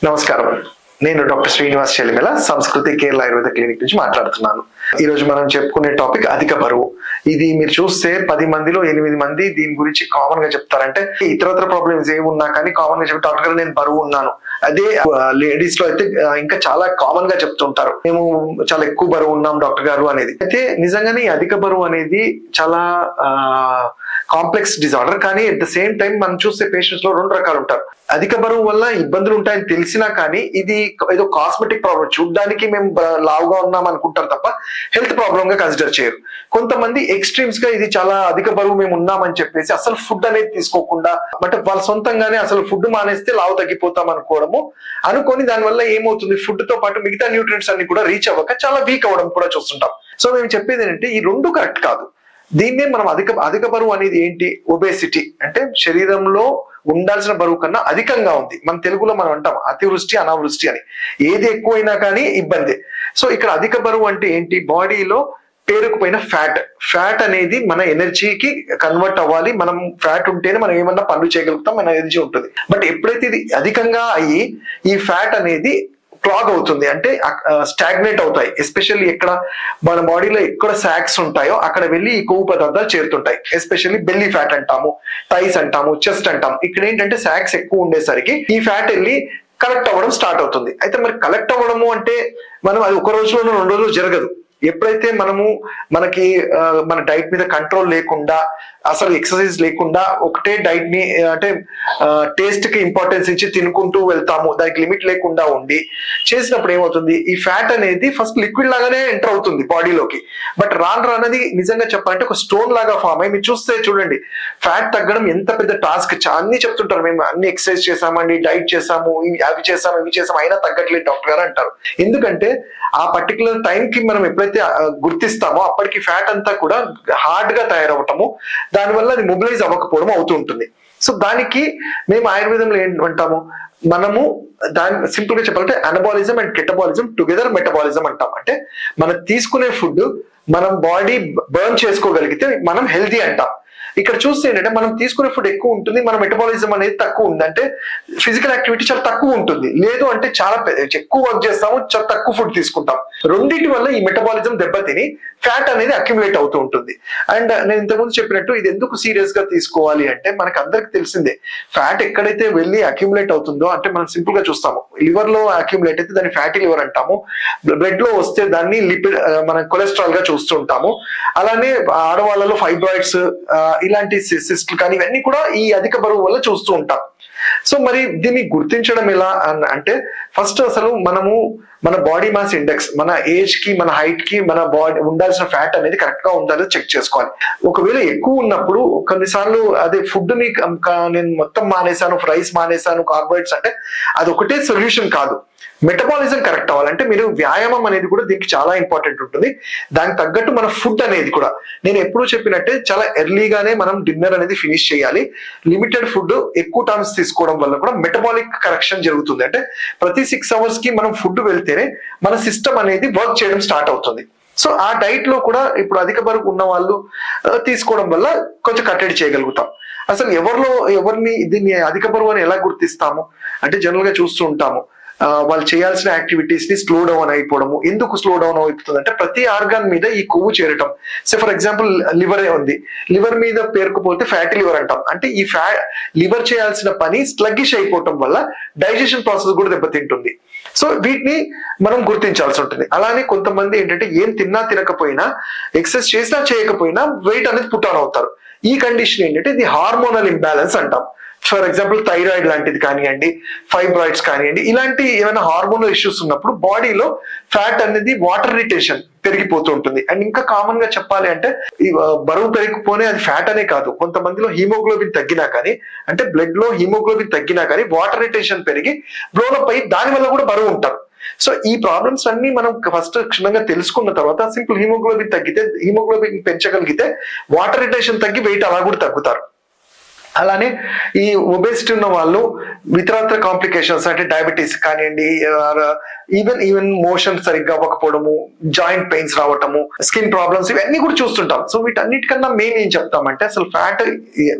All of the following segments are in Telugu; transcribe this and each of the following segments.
నమస్కారం. నేను డాక్టర్ శ్రీనివాస్ చెలిమెల, సంస్కృతి కేరళ ఆయుర్వేద క్లినిక్ నుంచి మాట్లాడుతున్నాను. ఈ రోజు మనం చెప్పుకునే టాపిక్ అధిక బరువు. ఇది మీరు చూస్తే 10 మందిలో 8 మంది దీని గురించి కామన్ గా చెప్తారంటే ఇతరత్ర ప్రాబ్లమ్స్ ఏమున్నా కానీ కామన్ గా చెప్పి డాక్టర్ గారు నేను బరువు ఉన్నాను. అదే లేడీస్ లో అయితే ఇంకా చాలా కామన్ గా చెప్తుంటారు, మేము చాలా ఎక్కువ బరువు ఉన్నాం డాక్టర్ గారు అనేది. అయితే నిజంగానే అధిక బరువు అనేది చాలా కాంప్లెక్స్ డిజార్డర్. కానీ అట్ ద సేమ్ టైం మనం చూస్తే పేషెంట్స్ లో 2 రకాలు ఉంటారు. అధిక బరువు వల్ల ఇబ్బందులు ఉంటాయని తెలిసినా కానీ ఇది ఏదో కాస్మెటిక్ ప్రాబ్లం, చూడ్డానికి మేము లావుగా ఉన్నాం అనుకుంటారు తప్ప హెల్త్ ప్రాబ్లమ్ గా కన్సిడర్ చేయరు. కొంతమంది ఎక్స్ట్రీమ్స్ గా ఇది చాలా అధిక బరువు మేము ఉన్నామని చెప్పేసి అసలు ఫుడ్ అనేది తీసుకోకుండా, బట్ వాళ్ళ సొంతంగానే అసలు ఫుడ్ మానేస్తే లావు తగ్గిపోతాం అనుకొని దానివల్ల ఏమవుతుంది, ఫుడ్ తో పాటు మిగతా న్యూట్రియంట్స్ అన్ని కూడా రీచ్ అవ్వక చాలా వీక్ అవ్వడం కూడా చూస్తుంటాం. సో మేము చెప్పేది ఏంటంటే ఈ 2 కరెక్ట్ కాదు. దీన్నే మనం అధిక బరువు అనేది ఏంటి, ఒబేసిటీ అంటే శరీరంలో ఉండాల్సిన బరువు కన్నా అధికంగా ఉంది. మన తెలుగులో మనం అంటాం అతివృష్టి అనావృష్టి అని, ఏది ఎక్కువైనా కానీ ఇబ్బంది. సో ఇక్కడ అధిక బరువు అంటే ఏంటి, బాడీలో పేరుకుపోయిన ఫ్యాట్ అనేది మన ఎనర్జీకి కన్వర్ట్ అవ్వాలి. మనం ఫ్యాట్ ఉంటేనే మనం ఏమన్నా పనులు చేయగలుగుతాం, మన ఎనర్జీ ఉంటుంది. బట్ ఎప్పుడైతే ఇది అధికంగా అయ్యి ఈ ఫ్యాట్ అనేది క్లాగ్ అవుతుంది, అంటే స్టాగ్నేట్ అవుతాయి. ఎస్పెషల్లీ ఎక్కడ మన బాడీలో ఎక్కడ సాక్స్ ఉంటాయో అక్కడ వెళ్ళి ఈ కొవ్వు పదార్థాలు చేరుతుంటాయి. ఎస్పెషల్లీ బెల్లీ ఫ్యాట్ అంటాము, థైస్ అంటాము, చెస్ట్ అంటాము. ఇక్కడ ఏంటంటే సాక్స్ ఎక్కువ ఉండేసరికి ఈ ఫ్యాట్ వెళ్ళి కలెక్ట్ అవ్వడం స్టార్ట్ అవుతుంది. అయితే మరి కలెక్ట్ అవ్వడము అంటే మనం అది 1 రోజులోనూ 2 రోజులు జరగదు. ఎప్పుడైతే మనకి మన డైట్ మీద కంట్రోల్ లేకుండా, అసలు ఎక్సర్సైజ్ లేకుండా ఒకటే డైట్ ని అంటే టేస్ట్ కి ఇంపార్టెన్స్ ఇచ్చి తినుకుంటూ వెళ్తాము, దానికి లిమిట్ లేకుండా ఉండి చేసినప్పుడు ఏమవుతుంది, ఈ ఫ్యాట్ అనేది ఫస్ట్ లిక్విడ్ లాగానే ఎంటర్ అవుతుంది బాడీలోకి. బట్ రానది నిజంగా చెప్పాలంటే ఒక స్టోన్ లాగా ఫామ్ అయ్యి, మీరు చూస్తే చూడండి ఫ్యాట్ తగ్గడం ఎంత పెద్ద టాస్క్. అన్ని చెప్తుంటారు, మేము అన్ని ఎక్సర్సైజ్ చేసామండి, డైట్ చేసాము, అవి చేసాము ఇవి చేసాము, అయినా తగ్గట్లేదు డాక్టర్ గారు అంటారు. ఎందుకంటే ఆ పర్టికులర్ టైం కి మనం ఎప్పుడైతే గుర్తిస్తామో అప్పటికి ఫ్యాట్ అంతా కూడా హార్డ్ గా తయారవటము, దానివల్ల అది మొబిలైజ్ అవ్వకపోవడం అవుతూ ఉంటుంది. సో దానికి మేము ఆయుర్వేదంలో ఏంటంటాము, మనము దాని సింపుల్ గా చెప్పాలంటే anabolism and catabolism together metabolism అంటాం. అంటే మనం తీసుకునే ఫుడ్ మనం బాడీ బర్న్ చేసుకోగలిగితే మనం హెల్తీ అంటాం. ఇక్కడ చూస్తే ఏంటంటే మనం తీసుకునే ఫుడ్ ఎక్కువ ఉంటుంది, మన మెటబాలిజం అనేది తక్కువ ఉంది, అంటే ఫిజికల్ యాక్టివిటీ చాలా తక్కువ ఉంటుంది. లేదు అంటే చాలా ఎక్కువ వర్క్ చేస్తాము, చాలా తక్కువ ఫుడ్ తీసుకుంటాం. రెండింటి వల్ల ఈ మెటబాలిజం దెబ్బతిని ఫ్యాట్ అనేది అక్యుములేట్ అవుతూ ఉంటుంది. అండ్ నేను ఇంతకుముందు చెప్పినట్టు ఇది ఎందుకు సీరియస్ గా తీసుకోవాలి అంటే మనకు అందరికి తెలిసిందే, ఫ్యాట్ ఎక్కడైతే వెళ్ళి అక్యుములేట్ అవుతుందో, అంటే మనం సింపుల్ గా చూస్తాము లివర్ లో అక్యుములేట్ అయితే దాన్ని ఫ్యాటీ లివర్ అంటాము, బ్లడ్ లో వస్తే దాన్ని లిపిడ్ మనం కొలెస్ట్రాల్ గా చూస్తూ ఉంటాము. అలానే ఆడవాళ్ళలో ఫైబ్రాయిడ్స్ ఇలాంటి సిస్ట్లు కానీ ఇవన్నీ కూడా ఈ అధిక బరువు వల్ల చూస్తూ ఉంటాం. సో మరి దీన్ని గుర్తించడం ఎలా అంటే ఫస్ట్ అసలు మన బాడీ మాస్ ఇండెక్స్, మన ఏజ్ కి మన హైట్ కి మన బాడీ ఉండాల్సిన ఫ్యాట్ అనేది కరెక్ట్ గా ఉండాలో చెక్ చేసుకోవాలి. ఒకవేళ ఎక్కువ ఉన్నప్పుడు కొన్నిసార్లు అదే ఫుడ్ ని నేను మొత్తం మానేశాను, ఫ్రైస్ మానేశాను, కార్బోహైడ్రేట్స్ అంటే అది ఒకటే సొల్యూషన్ కాదు. మెటబాలిజం కరెక్ట్ అవ్వాలంటే మీరు వ్యాయామం అనేది కూడా దీనికి చాలా ఇంపార్టెంట్ ఉంటుంది. దానికి తగ్గట్టు మన ఫుడ్ అనేది కూడా నేను ఎప్పుడూ చెప్పినట్టే చాలా ఎర్లీగానే మనం డిన్నర్ అనేది ఫినిష్ చేయాలి. లిమిటెడ్ ఫుడ్ ఎక్కువ టైమ్స్ తీసుకోవడం వల్ల కూడా మెటబాలిక్ కరెక్షన్ జరుగుతుంది. అంటే ప్రతి 6 hours కి మనం ఫుడ్ వెళ్తేనే మన సిస్టమ్ అనేది వర్క్ చేయడం స్టార్ట్ అవుతుంది. సో ఆ డైట్ లో కూడా ఇప్పుడు అధిక బరువు ఉన్న వాళ్ళు తీసుకోవడం వల్ల కొంచెం కట్టడి చేయగలుగుతాం. అసలు ఎవరిని దీన్ని అధిక బరువు అని ఎలా గుర్తిస్తాము అంటే జనరల్ గా చూస్తూ ఉంటాము, వాళ్ళు చేయాల్సిన యాక్టివిటీస్ ని స్లో డౌన్ అయిపోవడము. ఎందుకు స్లో డౌన్ అయిపోతుంది అంటే ప్రతి ఆర్గాన్ మీద ఈ కొవ్వు చేరటం. సో ఫర్ ఎగ్జాంపుల్ లివరే ఉంది, లివర్ మీద పేరుకుపోతే ఫ్యాటీ లివర్ అంటాం. అంటే ఈ లివర్ చేయాల్సిన పని స్లగ్గిష్ అయిపోవటం వల్ల డైజెషన్ ప్రాసెస్ కూడా దెబ్బతింటుంది. సో వీటిని మనం గుర్తించాల్సి ఉంటుంది. అలానే కొంతమంది ఏంటంటే ఏం తినకపోయినా, ఎక్సర్సైజ్ చేసినా చేయకపోయినా వెయిట్ అనేది పుట్ ఆన్ అవుతారు. ఈ కండిషన్ ఏంటంటే ఇది హార్మోనల్ ఇంబ్యాలెన్స్ అంటాం. ఫర్ ఎగ్జాంపుల్ థైరాయిడ్ లాంటిది కానివ్వండి, ఫైబ్రాయిడ్స్ కానివ్వండి, ఇలాంటి ఏమైనా హార్మోనల్ ఇష్యూస్ ఉన్నప్పుడు బాడీలో ఫ్యాట్ అనేది వాటర్ రిటెన్షన్ పెరిగిపోతూ ఉంటుంది. అండ్ ఇంకా కామన్ గా చెప్పాలి అంటే ఈ బరువు పెరిగిపోనే అది ఫ్యాట్ అనే కాదు, కొంతమందిలో హీమోగ్లోబిన్ తగ్గినా కానీ, అంటే బ్లడ్ లో హీమోగ్లోబిన్ తగ్గినా కానీ వాటర్ రిటెన్షన్ పెరిగి బ్లోనప్ అయ్యి దాని వల్ల కూడా బరువు ఉంటారు. సో ఈ ప్రాబ్లమ్స్ అన్ని మనం ఫస్ట్ క్షుణ్ణంగా తెలుసుకున్న తర్వాత సింపుల్ హీమోగ్లోబిన్ పెంచగలిగితే వాటర్ రిటెన్షన్ తగ్గి వెయిట్ అలా కూడా తగ్గుతారు. అలానే ఈ ఒబేసిటీ ఉన్న వాళ్ళు ఇతరత్ర కాంప్లికేషన్స్ అంటే డయాబెటీస్ కానివ్వండి, ఈవెన్ మోషన్ సరిగ్గా అవ్వకపోవడము, జాయింట్ పెయిన్స్ రావటము, స్కిన్ ప్రాబ్లమ్స్, ఇవన్నీ కూడా చూస్తుంటాం. సో వీటన్నిటికన్నా మేము ఏం చెప్తామంటే అసలు ఫ్యాట్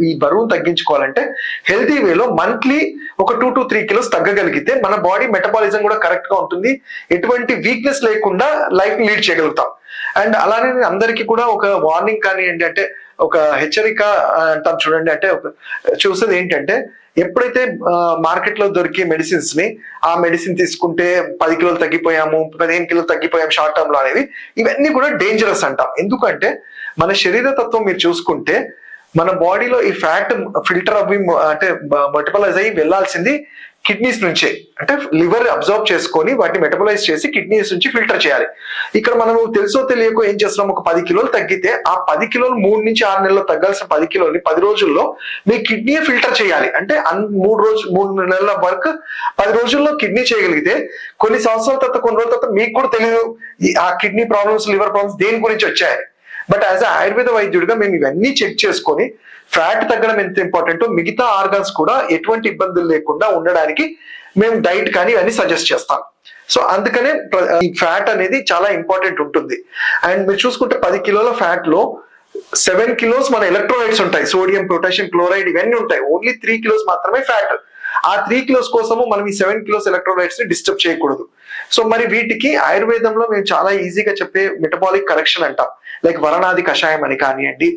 ఈ బరువును తగ్గించుకోవాలంటే హెల్తీ వేలో మంత్లీ ఒక 2 to 3 kilos తగ్గగలిగితే మన బాడీ మెటబాలిజం కూడా కరెక్ట్ గా ఉంటుంది, ఎటువంటి వీక్నెస్ లేకుండా లైఫ్ లీడ్ చేయగలుగుతాం. అండ్ అలానే అందరికీ కూడా ఒక వార్నింగ్ కానీ ఏంటంటే ఒక హెచ్చరిక అంటాం చూడండి, అంటే చూసేది ఏంటంటే ఎప్పుడైతే మార్కెట్ లో దొరికే మెడిసిన్స్ ని ఆ మెడిసిన్ తీసుకుంటే 10 kilos తగ్గిపోయాము, 15 kilos తగ్గిపోయాము షార్ట్ టర్మ్ లో అనేవి, ఇవన్నీ కూడా డేంజరస్ అంటాం. ఎందుకంటే మన శరీర తత్వం మీరు చూసుకుంటే మన బాడీలో ఈ ఫ్యాట్ ఫిల్టర్ అవి అంటే మెటబలైజ్ అయ్యి వెళ్లాల్సింది కిడ్నీస్ నుంచే, అంటే లివర్ అబ్జర్వ్ చేసుకొని వాటిని మెటబలైజ్ చేసి కిడ్నీస్ నుంచి ఫిల్టర్ చేయాలి. ఇక్కడ మనం తెలుసో తెలియకో ఏం చేస్తున్నాం, ఒక 10 kilos తగ్గితే ఆ 10 kilos 3 నుంచి 6 నెలల్లో తగ్గాల్సిన 10 kilos 10 రోజుల్లో మీ కిడ్నీ ఫిల్టర్ చేయాలి. అంటే 3 నెలల వర్క్ 10 రోజుల్లో కిడ్నీ చేయగలిగితే కొన్ని సంవత్సరాల తర్వాత కొన్ని రోజుల తర్వాత మీకు కూడా తెలియదు ఆ కిడ్నీ ప్రాబ్లమ్స్, లివర్ ప్రాబ్లమ్స్ దేని గురించి వచ్చాయి. బట్ యాజ్ ఆయుర్వేద వైద్యుడిగా మేము ఇవన్నీ చెక్ చేసుకొని ఫ్యాట్ తగ్గడం ఎంత ఇంపార్టెంటో మిగతా ఆర్గాన్స్ కూడా ఎటువంటి ఇబ్బందులు లేకుండా ఉండడానికి మేము డైట్ కానీ ఇవన్నీ సజెస్ట్ చేస్తాం. సో అందుకనే ఈ ఫ్యాట్ అనేది చాలా ఇంపార్టెంట్ ఉంటుంది. అండ్ మీరు చూసుకుంటే 10 kilos ఫ్యాట్ లో 7 kilos మన ఎలక్ట్రోలైట్స్ ఉంటాయి, సోడియం, పొటాషియం, క్లోరైడ్ ఇవన్నీ ఉంటాయి. ఓన్లీ 3 kilos మాత్రమే ఫ్యాట్. ఆ 3 kilos కోసము మనం ఈ 7 kilos ఎలక్ట్రోలైట్స్ ని డిస్టర్బ్ చేయకూడదు. సో మరి వీటికి ఆయుర్వేదంలో మేము చాలా ఈజీగా చెప్పే మెటబాలిక్ కరెక్షన్ అంటాం, లైక్ వరణాది కషాయం అని కానివ్వండి,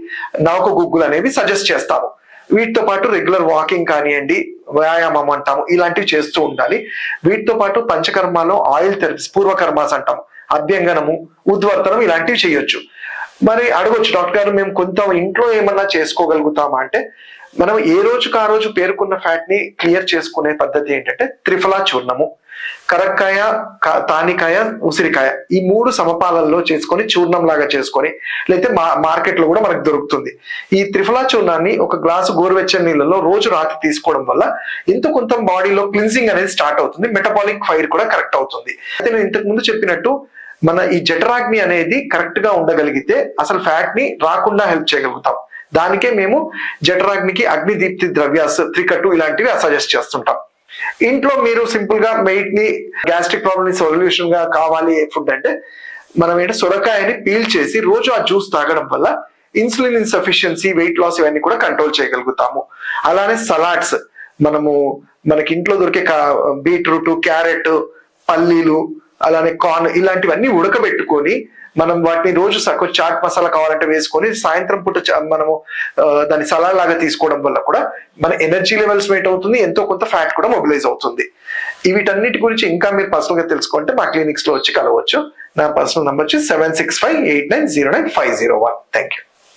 నవక గుగ్గులు అనేవి సజెస్ట్ చేస్తాము. వీటితో పాటు రెగ్యులర్ వాకింగ్ కానివ్వండి, వ్యాయామం అంటాము, ఇలాంటివి చేస్తూ ఉండాలి. వీటితో పాటు పంచకర్మలో ఆయిల్ థెరపీస్, పూర్వకర్మాస్ అంటాం, అభ్యంగనము, ఉద్వర్తనం ఇలాంటివి చేయొచ్చు. మరి అడగొచ్చు డాక్టర్ గారు మేము కొంత ఇంట్లో ఏమన్నా చేసుకోగలుగుతామా అంటే, మనం ఏ రోజుకు ఆ రోజు పేరుకున్న ఫ్యాట్ ని క్లియర్ చేసుకునే పద్ధతి ఏంటంటే త్రిఫలా చూర్ణము, కరక్కాయ, తానికాయ, ఉసిరికాయ ఈ 3 సమపాలల్లో చేసుకొని చూర్ణం లాగా చేసుకొని, లేకపోతే మార్కెట్ లో కూడా మనకు దొరుకుతుంది. ఈ త్రిఫలా చూర్ణాన్ని ఒక గ్లాసు గోరువెచ్చని నీళ్ళలో రోజు రాత్రి తీసుకోవడం వల్ల ఎంతో కొంత బాడీలో క్లిన్సింగ్ అనేది స్టార్ట్ అవుతుంది, మెటబాలిక్ ఫైర్ కూడా కరెక్ట్ అవుతుంది. అయితే నేను ఇంతకు ముందు చెప్పినట్టు మన ఈ జఠరాగ్ని అనేది కరెక్ట్ గా ఉండగలిగితే అసలు ఫ్యాట్ ని రాకుండా హెల్ప్ చేయగలుగుతాం. దానికే మేము జఠరాగ్నికి అగ్ని దీప్తి ద్రవ్యాస్, త్రికట్టు ఇలాంటివి సజెస్ట్ చేస్తుంటాం. ఇంట్లో మీరు సింపుల్ గా వెయిట్ ని, గ్యాస్ట్రిక్ ప్రాబ్లమ్ ని సొల్యూషన్ గా కావాలి ఫుడ్ అంటే మనం ఏంటంటే సొరకాయని పీల్ చేసి రోజు ఆ జ్యూస్ తాగడం వల్ల ఇన్సులిన్ ఇన్సఫిషియన్సీ, వెయిట్ లాస్ ఇవన్నీ కూడా కంట్రోల్ చేయగలుగుతాము. అలానే సలాడ్స్ మనకి ఇంట్లో దొరికే బీట్రూట్, క్యారెట్, పల్లీలు, అలానే కార్న్ ఇలాంటివన్నీ ఉడకబెట్టుకొని మనం వాటిని రోజు చాట్ మసాలా కావాలంటే వేసుకొని సాయంత్రం పూట మనము దాన్ని సలాడ్ లాగా తీసుకోవడం వల్ల కూడా మన ఎనర్జీ లెవెల్స్ మెయింట్ అవుతుంది, ఎంతో కొంత ఫ్యాట్ కూడా మొబిలైజ్ అవుతుంది. వీటన్నిటి గురించి ఇంకా మీరు పర్సనల్ గా తెలుసుకుంటే మా క్లినిక్స్ లో వచ్చి కలవచ్చు. నా పర్సనల్ నంబర్ వచ్చి 7658909501. Thank you.